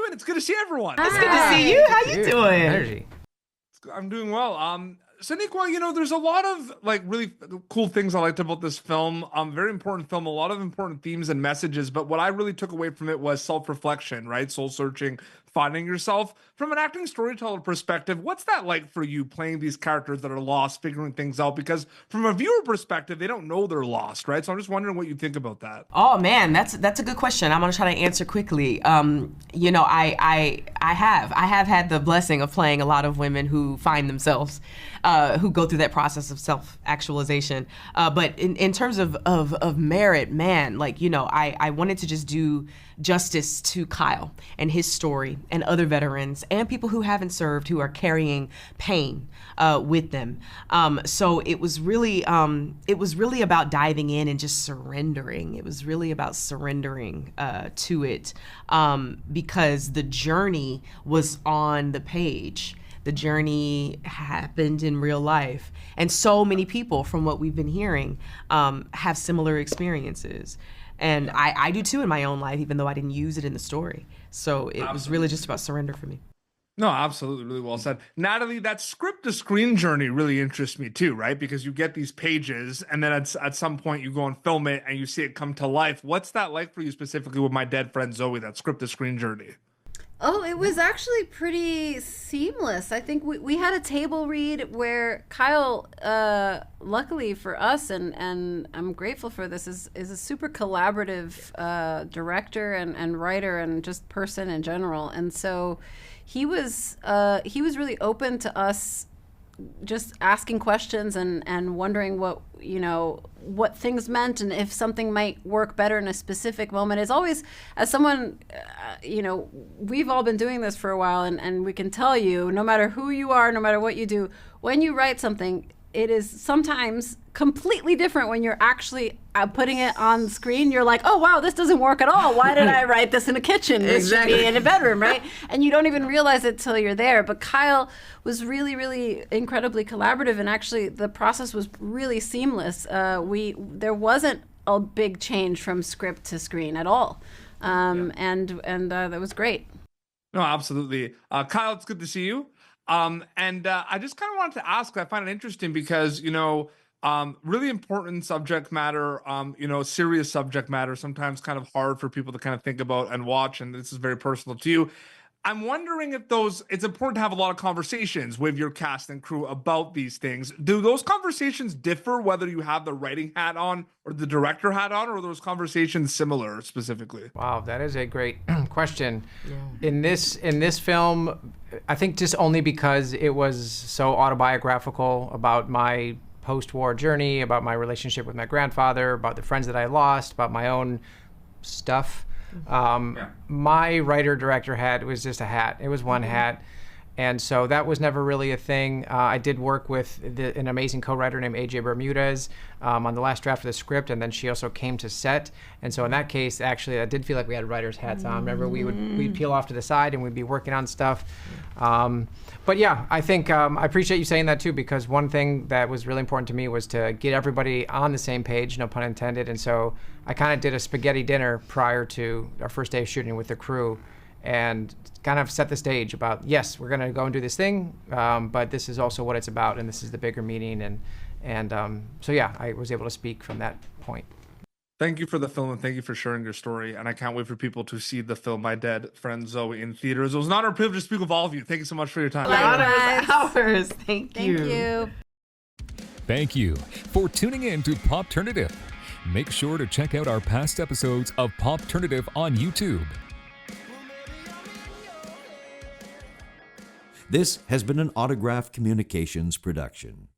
Reuben. It's good to see everyone. It's good to see you. How you doing? Energy. I'm doing well. Sonequa, there's a lot of like really cool things I liked about this film. Very important film, a lot of important themes and messages. But what I really took away from it was self-reflection, right? Soul searching, finding yourself. From an acting storyteller perspective, what's that like for you playing these characters that are lost, figuring things out? Because from a viewer perspective, they don't know they're lost, right? So I'm just wondering what you think about that. Oh man, that's a good question. I'm gonna try to answer quickly. I have had the blessing of playing a lot of women who find themselves, who go through that process of self-actualization. But in terms of merit, man, I wanted to just do justice to Kyle and his story and other veterans and people who haven't served who are carrying pain with them. So it was really about diving in and just surrendering. It was really about surrendering to it because the journey was on the page. The journey happened in real life. And so many people, from what we've been hearing, have similar experiences. And I do too in my own life, even though I didn't use it in the story. So it was really just about surrender for me. No, absolutely. Really well said. Natalie, that script to screen journey really interests me too, right? Because you get these pages and then at some point you go and film it and you see it come to life. What's that like for you specifically with My Dead Friend Zoe, that script to screen journey? Oh, it was actually pretty seamless. I think we had a table read where Kyle, luckily for us, and I'm grateful for this, is a super collaborative director and writer and just person in general. And so he was really open to us just asking questions and wondering what things meant and if something might work better in a specific moment. It's always, as someone, we've all been doing this for a while, and we can tell you, no matter who you are, no matter what you do, when you write something, it is sometimes completely different when you're actually putting it on screen. You're like, oh wow, this doesn't work at all. Why did I write this in a kitchen? This Exactly. should be in a bedroom, right? And you don't even realize it till you're there. But Kyle was really, really incredibly collaborative, and actually the process was really seamless. There wasn't a big change from script to screen at all, and that was great. No, absolutely. Kyle, it's good to see you. I just kind of wanted to ask, I find it interesting because, really important subject matter, serious subject matter, sometimes kind of hard for people to kind of think about and watch. And this is very personal to you. I'm wondering if it's important to have a lot of conversations with your cast and crew about these things. Do those conversations differ whether you have the writing hat on or the director hat on, or are those conversations similar specifically? Wow, that is a great question. Yeah. In this film, I think just only because it was so autobiographical about my post-war journey, about my relationship with my grandfather, about the friends that I lost, about my own stuff. My writer-director hat was just a hat. It was one hat. And so that was never really a thing. I did work with an amazing co-writer named AJ Bermudez on the last draft of the script, and then she also came to set. And so in that case, actually, I did feel like we had writers' hats on. Remember, we'd peel off to the side and we'd be working on stuff. But yeah, I think I appreciate you saying that too, because one thing that was really important to me was to get everybody on the same page, no pun intended. And so I kind of did a spaghetti dinner prior to our first day of shooting with the crew, and kind of set the stage about, yes, we're going to go and do this thing, but this is also what it's about, and this is the bigger meaning. So yeah, I was able to speak from that point. Thank you for the film, and thank you for sharing your story. And I can't wait for people to see the film My Dead Friend Zoe in theaters. It was an honor and privilege to speak with all of you. Thank you so much for your time. Ours. Thank you. Thank you for tuning in to Popternative. Make sure to check out our past episodes of Popternative on YouTube. This has been an Autograph Communications production.